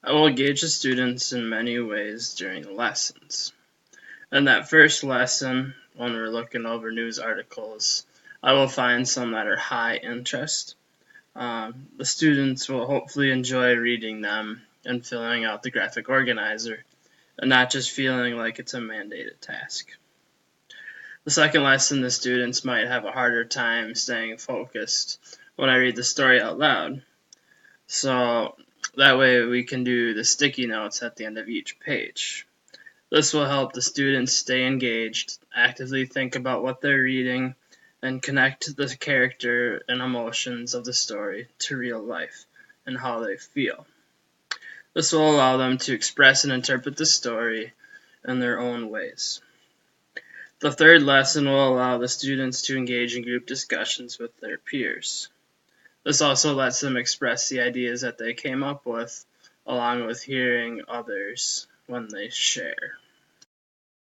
I will engage the students in many ways during the lessons. In that first lesson, when we're looking over news articles, I will find some that are high interest. The students will hopefully enjoy reading them and filling out the graphic organizer, and not just feeling like it's a mandated task. The second lesson, the students might have a harder time staying focused when I read the story out loud. So that way we can do the sticky notes at the end of each page. This will help the students stay engaged, actively think about what they're reading, and connect the character and emotions of the story to real life and how they feel. This will allow them to express and interpret the story in their own ways. The third lesson will allow the students to engage in group discussions with their peers. This also lets them express the ideas that they came up with, along with hearing others when they share.